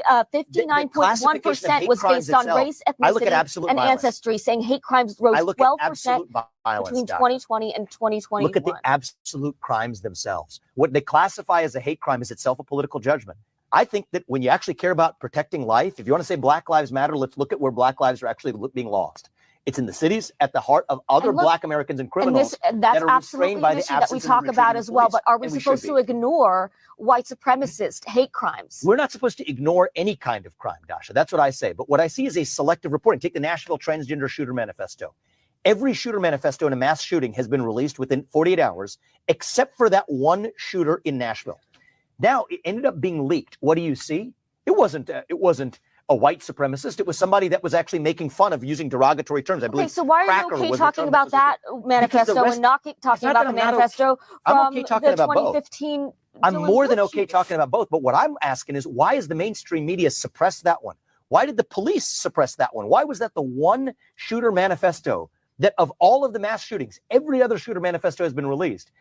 59.1% was based on race, ethnicity, and ancestry, saying hate crimes rose 12% between 2020 and 2021. Look at the absolute crimes themselves. What they classify as a hate crime is itself a political judgment. I think that when you actually care about protecting life, if you want to say Black Lives Matter, let's look at where Black lives are actually being lost. It's in the cities at the heart of other Black Americans and criminals that's that are restrained by the issue that we talk about as well. But are we supposed to ignore white supremacist hate crimes? We're not supposed to ignore any kind of crime, Dasha. That's what I say. But what I see is a selective reporting. Take the Nashville Transgender Shooter Manifesto. Every shooter manifesto in a mass shooting has been released within 48 hours, except for that one shooter in Nashville. Now, it ended up being leaked. What do you see? It wasn't a white supremacist. It was somebody that was actually making fun of using derogatory terms. I believe. Okay, so why are you okay talking about that manifesto and not talking about the manifesto from the 2015? I'm more than okay talking about both. But what I'm asking is, why is the mainstream media suppress that one? Why did the police suppress that one? Why was that the one shooter manifesto that of all of the mass shootings, every other shooter manifesto has been released?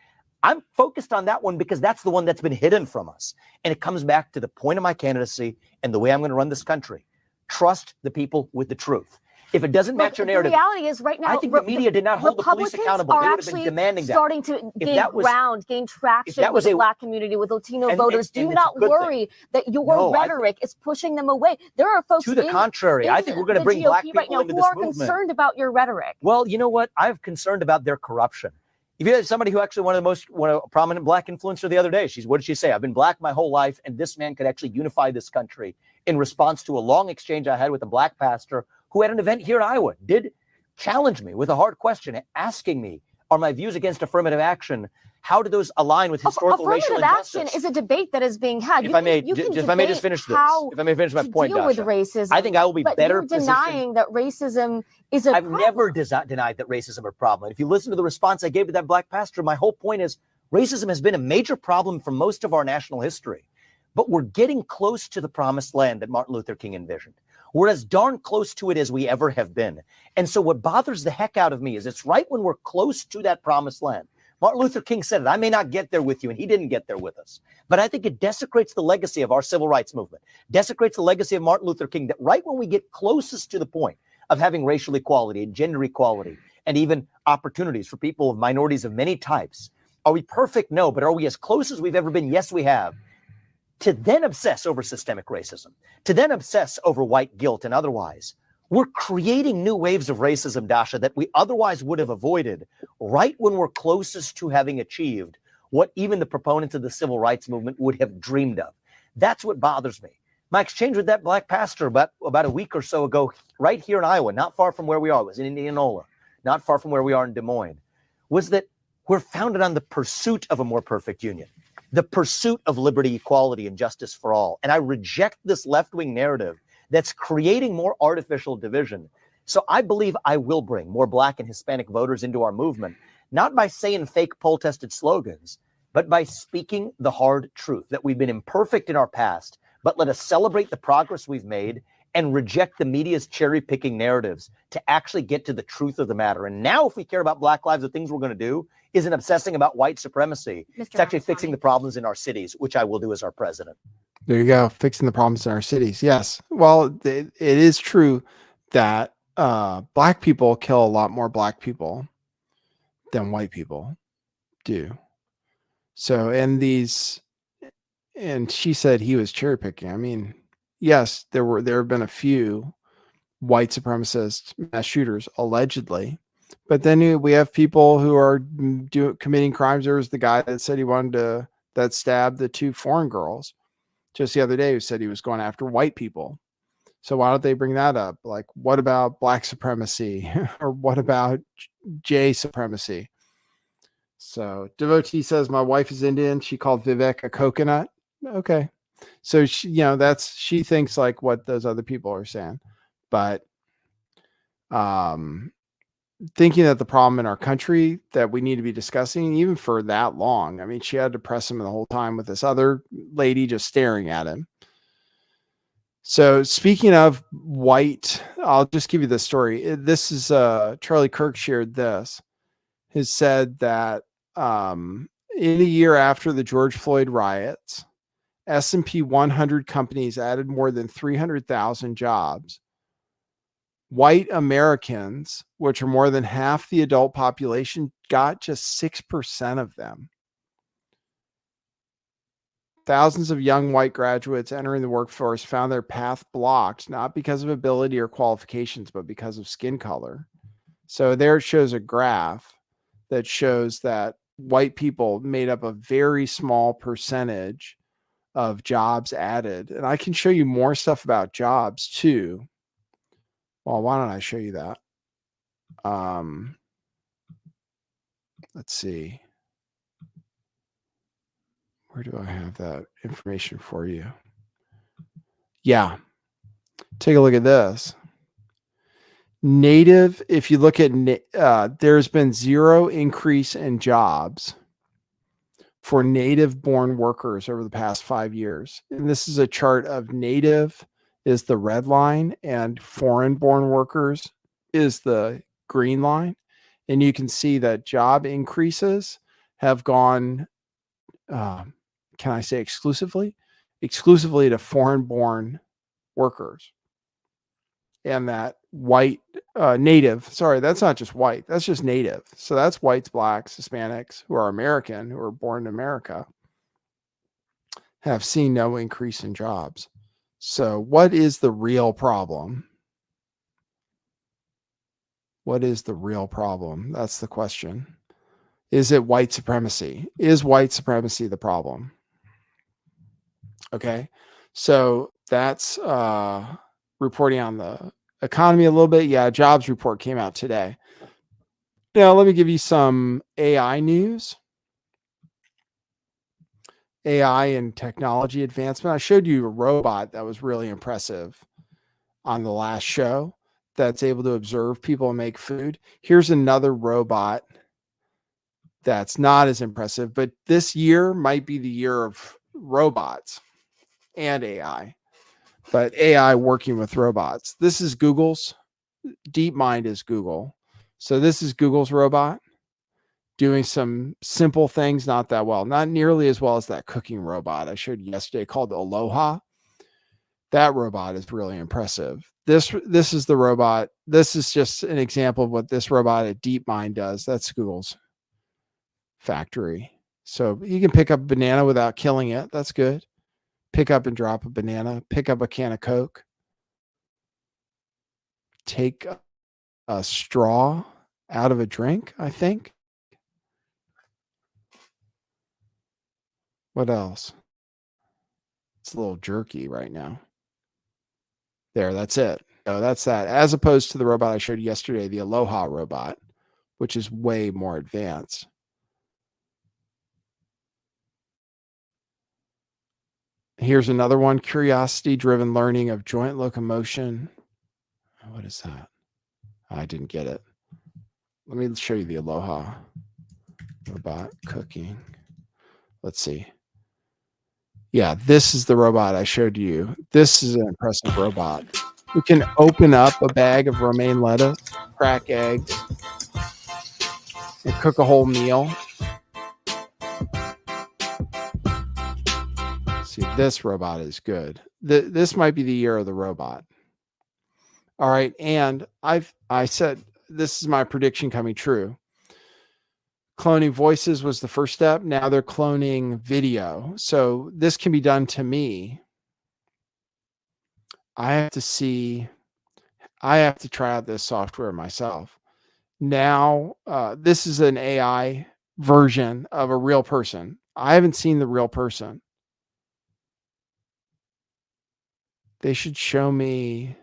I'm focused on that one because that's the one that's been hidden from us. And it comes back to the point of my candidacy and the way I'm going to run this country. Trust the people with the truth. If it doesn't match your The narrative, reality is right now, I think the media did not hold the police Republicans accountable. are They would have been actually demanding that. starting to If gain that was- ground, gain traction that was with the a- Black community, with Latino and- voters. and Do it's a not good thing. worry that your No, rhetoric is pushing them away. There are folks To the contrary, I think we're going to the bring GOP black right people now into who this are movement. concerned about your rhetoric. Well, you know what? I'm concerned about their corruption. If you have somebody who actually one of a prominent black influencer the other day, what did she say? I've been black my whole life, and this man could actually unify this country, in response to a long exchange I had with a black pastor who had an event here in Iowa, did challenge me with a hard question, asking me, are my views against affirmative action, how do those align with historical racial Affirmative injustice? action is a debate that is being had. If I may just finish this, if I may finish my point, deal with Dasha, racism, I think I will be but better you're denying that racism is a I've problem. never denied that racism is a problem. If you listen to the response I gave to that black pastor, my whole point is racism has been a major problem for most of our national history, but we're getting close to the promised land that Martin Luther King envisioned. We're as darn close to it as we ever have been. And so what bothers the heck out of me is it's right when we're close to that promised land. Martin Luther King said it, I may not get there with you, and he didn't get there with us. But I think it desecrates the legacy of our civil rights movement, desecrates the legacy of Martin Luther King, that right when we get closest to the point of having racial equality and gender equality and even opportunities for people of minorities of many types, are we perfect? No, but are we as close as we've ever been? Yes, we have. To then obsess over systemic racism, to then obsess over white guilt and otherwise, we're creating new waves of racism, Dasha, that we otherwise would have avoided right when we're closest to having achieved what even the proponents of the civil rights movement would have dreamed of. That's what bothers me. My exchange with that black pastor about a week or so ago, right here in Iowa, not far from where we are, it was in Indianola, not far from where we are in Des Moines, was that we're founded on the pursuit of a more perfect union, the pursuit of liberty, equality, and justice for all. And I reject this left-wing narrative that's creating more artificial division. So I believe I will bring more Black and Hispanic voters into our movement, not by saying fake poll-tested slogans, but by speaking the hard truth that we've been imperfect in our past, but let us celebrate the progress we've made and reject the media's cherry-picking narratives to actually get to the truth of the matter. And now if we care about Black lives, the things we're going to do isn't obsessing about white supremacy. It's actually fixing the problems in our cities, which I will do as our president. There you go. Fixing the problems in our cities. Yes. Well, it is true that black people kill a lot more black people than white people do. So, and she said he was cherry picking. I mean, yes, there have been a few white supremacist mass shooters allegedly, but then we have people who are committing crimes. There was the guy that said that stabbed the two foreign girls just the other day, who said he was going after white people. So why don't they bring that up? Like, what about black supremacy or what about J supremacy? So Devotee says, my wife is Indian. She called Vivek a coconut. Okay. So she, she thinks like what those other people are saying, but, thinking that the problem in our country that we need to be discussing even for that long. I mean, she had to press him the whole time with this other lady just staring at him. So speaking of white, I'll just give you the story. This is Charlie Kirk shared this. Has said that in a year after the George Floyd riots, S&P 100 companies added more than 300,000 jobs. White Americans, which are more than half the adult population, got just 6% of them. Thousands of young white graduates entering the workforce found their path blocked, not because of ability or qualifications, but because of skin color. So there it shows a graph that shows that white people made up a very small percentage of jobs added. And I can show you more stuff about jobs too. Well, why don't I show you that? Let's see. Where do I have that information for you? Yeah. Take a look at this. Native, if you look at, there's been zero increase in jobs for native born workers over the past 5 years. And this is a chart of native is the red line and foreign born workers is the green line. And you can see that job increases have gone, can I say exclusively to foreign born workers. and that white native, sorry, that's not just white, that's just native. So that's whites, blacks, Hispanics who are American, who are born in America, have seen no increase in jobs. So what is the real problem? What is the real problem? That's the question. Is it white supremacy? Is white supremacy the problem? Okay. So that's reporting on the economy a little bit. Yeah, jobs report came out today. Now, let me give you some AI news. AI and technology advancement. I showed you a robot that was really impressive on the last show that's able to observe people and make food. Here's another robot that's not as impressive, but this year might be the year of robots and AI, but AI working with robots. This is Google's. DeepMind is Google. So this is Google's robot doing some simple things, not that well, not nearly as well as that cooking robot I showed you yesterday called Aloha. That robot is really impressive. This is the robot. This is just an example of what this robot at DeepMind does. That's Google's factory. So you can pick up a banana without killing it. That's good. Pick up and drop a banana. Pick up a can of Coke. Take a straw out of a drink, I think. What else? It's a little jerky right now. There, that's it. So that's that. As opposed to the robot I showed you yesterday, the Aloha robot, which is way more advanced. Here's another one, curiosity-driven learning of joint locomotion. What is that? I didn't get it. Let me show you the Aloha robot cooking. Let's see. Yeah, this is the robot I showed you. This is an impressive robot. We can open up a bag of romaine lettuce, crack eggs, and cook a whole meal. See, this robot is good. This might be the year of the robot. All right, and I said this is my prediction coming true. Cloning voices was the first step. Now they're cloning video. So this can be done to me. I have to try out this software myself. Now, this is an AI version of a real person. I haven't seen the real person. They should show me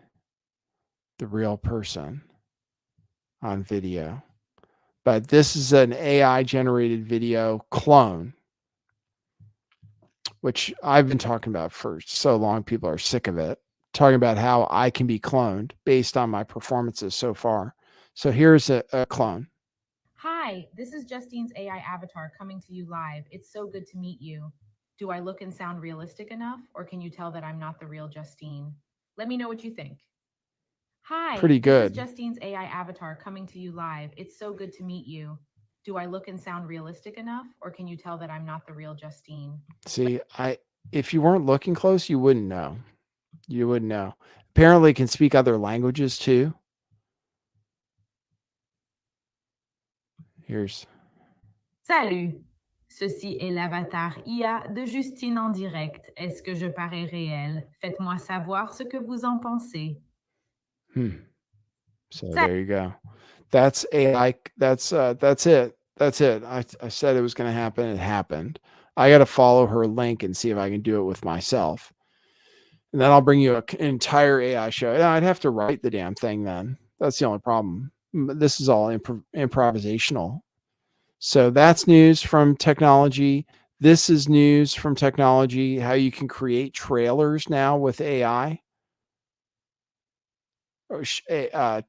the real person on video. But this is an AI generated video clone, which I've been talking about for so long. People are sick of it. Talking about how I can be cloned based on my performances so far. So here's a clone. Hi, this is Justine's AI avatar coming to you live. It's so good to meet you. Do I look and sound realistic enough, or can you tell that I'm not the real Justine? Let me know what you think. Hi, Pretty good. This is Justine's AI avatar coming to you live. It's so good to meet you. Do I look and sound realistic enough, or can you tell that I'm not the real Justine? See, if you weren't looking close, you wouldn't know. You wouldn't know. Apparently, it can speak other languages too. Here's. Salut! Ceci est l'avatar IA de Justine en direct. Est-ce que je parais réel? Faites-moi savoir ce que vous en pensez. So there you go. That's AI. That's it. That's it. I said it was going to happen. It happened. I got to follow her link and see if I can do it with myself. And then I'll bring you an entire AI show. And I'd have to write the damn thing then. That's the only problem. This is all improvisational. So that's news from technology. This is news from technology, how you can create trailers now with AI. Or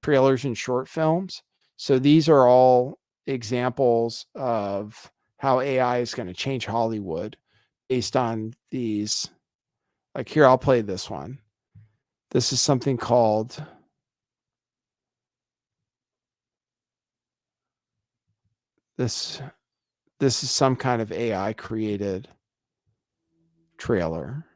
trailers and short films. So these are all examples of how AI is going to change Hollywood based on these. Like here, I'll play this one. This is something called this is some kind of AI created trailer.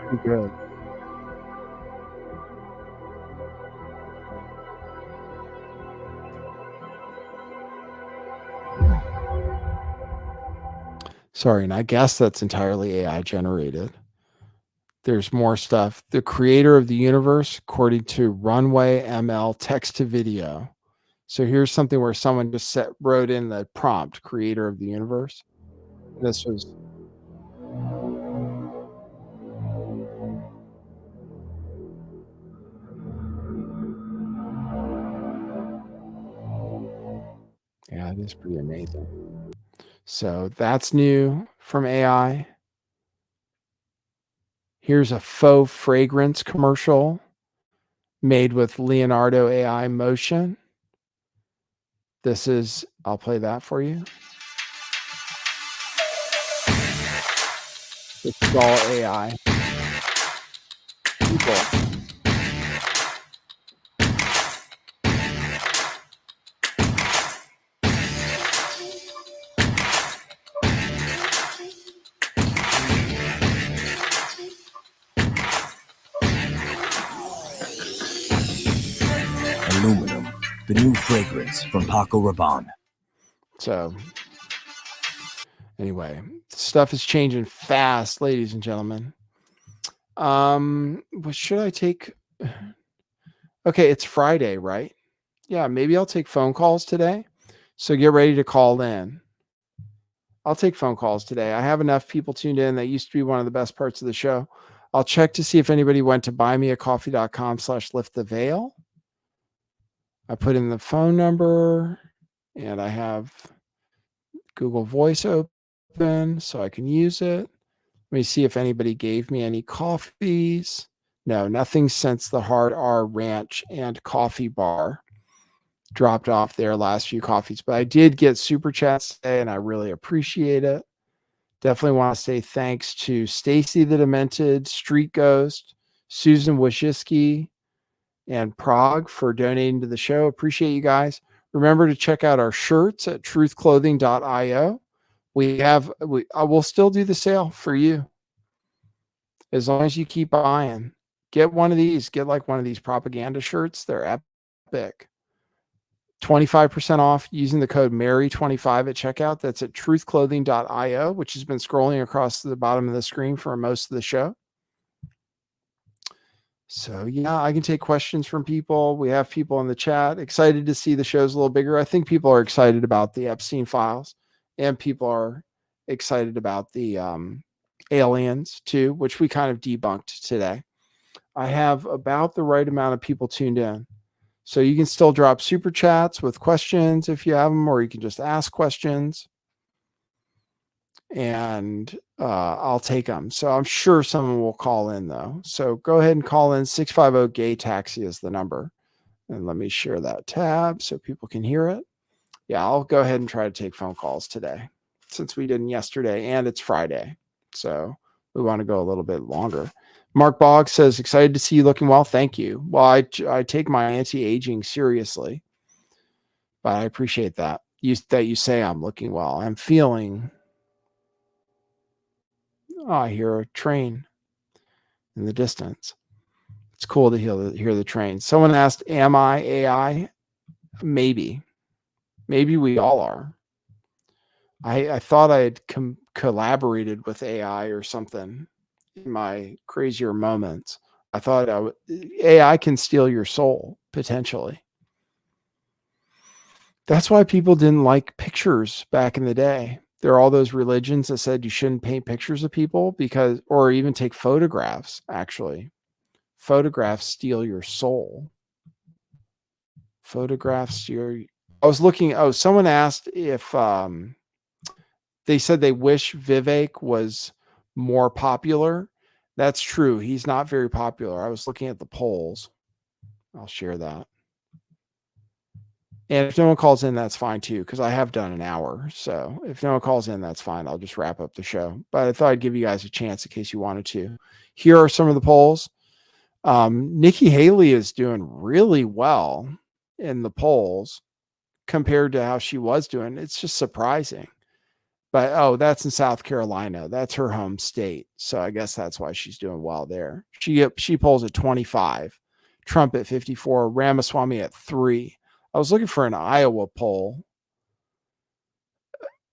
Pretty good. Sorry, and I guess that's entirely AI generated. There's more stuff. The creator of the universe, according to Runway ML text to video. So here's something where someone just wrote in the prompt, creator of the universe. This was yeah, it is pretty amazing. So that's new from AI. Here's a faux fragrance commercial made with Leonardo AI motion. This is, I'll play that for you. It's all AI. People. Aluminum, the new fragrance from Paco Rabanne. So anyway, stuff is changing fast, ladies and gentlemen. What should I take? Okay, it's Friday, right? Yeah, maybe I'll take phone calls today. So get ready to call in. I'll take phone calls today. I have enough people tuned in. That used to be one of the best parts of the show. I'll check to see if anybody went to buymeacoffee.com/lifttheveil. I put in the phone number and I have Google Voice open so I can use it. Let me see if anybody gave me any coffees. No, nothing since the Hard R Ranch and Coffee Bar dropped off their last few coffees. But I did get super chats today and I really appreciate it. Definitely want to say thanks to Stacy the Demented, Street Ghost, Susan Wojcicki, and Prague for donating to the show. Appreciate you guys. Remember to check out our shirts at truthclothing.io. I will still do the sale for you as long as you keep buying. Get one of these. Get like one of these propaganda shirts. They're epic. 25% off using the code Mary25 at checkout. That's at truthclothing.io, which has been scrolling across the bottom of the screen for most of the show. So yeah, I can take questions from people. We have people in the chat. Excited to see the show's a little bigger. I think people are excited about the Epstein files, and people are excited about the aliens too, which we kind of debunked today. I have about the right amount of people tuned in. So you can still drop super chats with questions if you have them, or you can just ask questions. And I'll take them. So I'm sure someone will call in though. So go ahead and call in. 650 gay taxi is the number. And let me share that tab so people can hear it. Yeah, I'll go ahead and try to take phone calls today since we didn't yesterday and it's Friday. So we want to go a little bit longer. Mark Boggs says, excited to see you looking well. Thank you. Well, I take my anti-aging seriously, but I appreciate that. You say I'm looking well. I'm feeling. Oh, I hear a train in the distance. It's cool to hear the train. Someone asked, am I AI? Maybe. Maybe we all are. I thought I had collaborated with AI or something in my crazier moments. I thought AI can steal your soul, potentially. That's why people didn't like pictures back in the day. There are all those religions that said you shouldn't paint pictures of people or even take photographs, actually. Photographs steal your soul. I was looking, someone asked if they said they wish Vivek was more popular. That's true. He's not very popular. I was looking at the polls. I'll share that. And if no one calls in, that's fine too, because I have done an hour. So if no one calls in, that's fine. I'll just wrap up the show. But I thought I'd give you guys a chance in case you wanted to. Here are some of the polls. Nikki Haley is doing really well in the polls compared to how she was doing. It's just surprising. But oh, that's in South Carolina. That's her home state. So I guess that's why she's doing well there. She polls at 25, Trump at 54, Ramaswamy at 3. I was looking for an Iowa poll.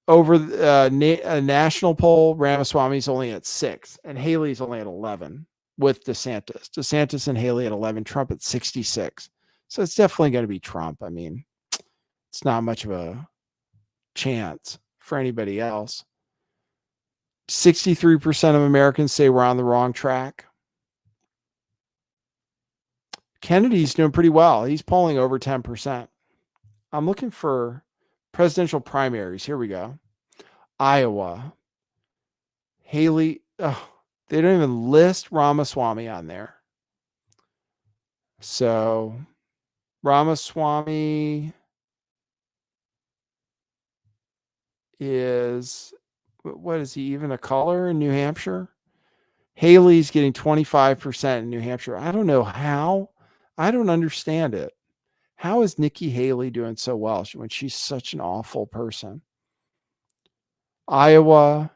Over a national poll, Ramaswamy's only at 6, and Haley's only at 11 with DeSantis. DeSantis and Haley at 11, Trump at 66. So it's definitely going to be Trump. I mean, it's not much of a chance for anybody else. 63% of Americans say we're on the wrong track. Kennedy's doing pretty well. He's polling over 10%. I'm looking for presidential primaries. Here we go. Iowa. Haley. Oh, they don't even list Ramaswamy on there. So Ramaswamy is, what is he, even a color in New Hampshire? Haley's getting 25% in New Hampshire. I don't know how. I don't understand it. How is Nikki Haley doing so well when she's such an awful person? Iowa,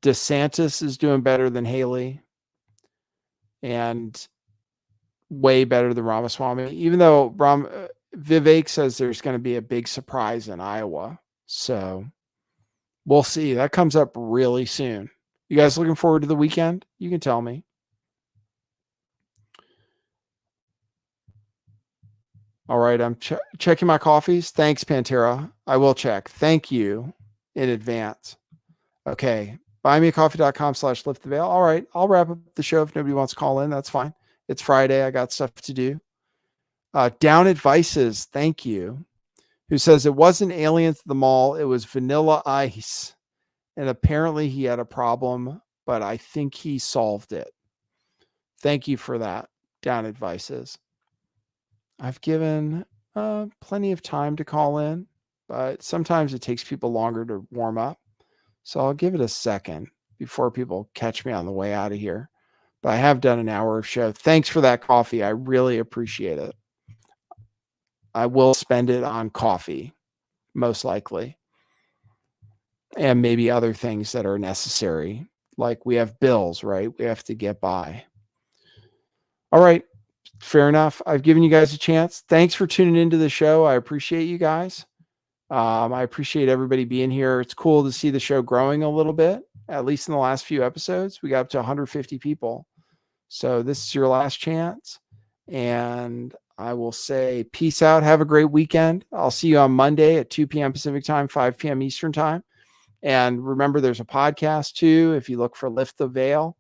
DeSantis is doing better than Haley and way better than Ramaswamy, even though Vivek says there's going to be a big surprise in Iowa. So we'll see. That comes up really soon. You guys looking forward to the weekend? You can tell me. All right, I'm checking my coffees. Thanks, Pantera. I will check. Thank you in advance. Okay, buymeacoffee.com/lifttheveil. All right, I'll wrap up the show if nobody wants to call in. That's fine. It's Friday. I got stuff to do. Down Advices, thank you, who says it wasn't aliens at the mall. It was Vanilla Ice. And apparently he had a problem, but I think he solved it. Thank you for that, Down Advices. I've given plenty of time to call in, but sometimes it takes people longer to warm up. So I'll give it a second before people catch me on the way out of here. But I have done an hour of show. Thanks for that coffee. I really appreciate it. I will spend it on coffee, most likely. And maybe other things that are necessary. Like we have bills, right? We have to get by. All right. Fair enough. I've given you guys a chance. Thanks for tuning into the show. I appreciate you guys. I appreciate everybody being here. It's cool to see the show growing a little bit, at least in the last few episodes. We got up to 150 people. So this is your last chance. And I will say peace out. Have a great weekend. I'll see you on Monday at 2 p.m. Pacific time, 5 p.m. Eastern time. And remember, there's a podcast too. If you look for Lift the Veil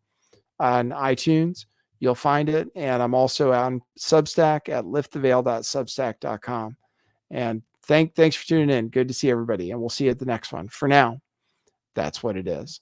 on iTunes, you'll find it. And I'm also on Substack at lifttheveil.substack.com. And thanks for tuning in. Good to see everybody. And we'll see you at the next one. For now, that's what it is.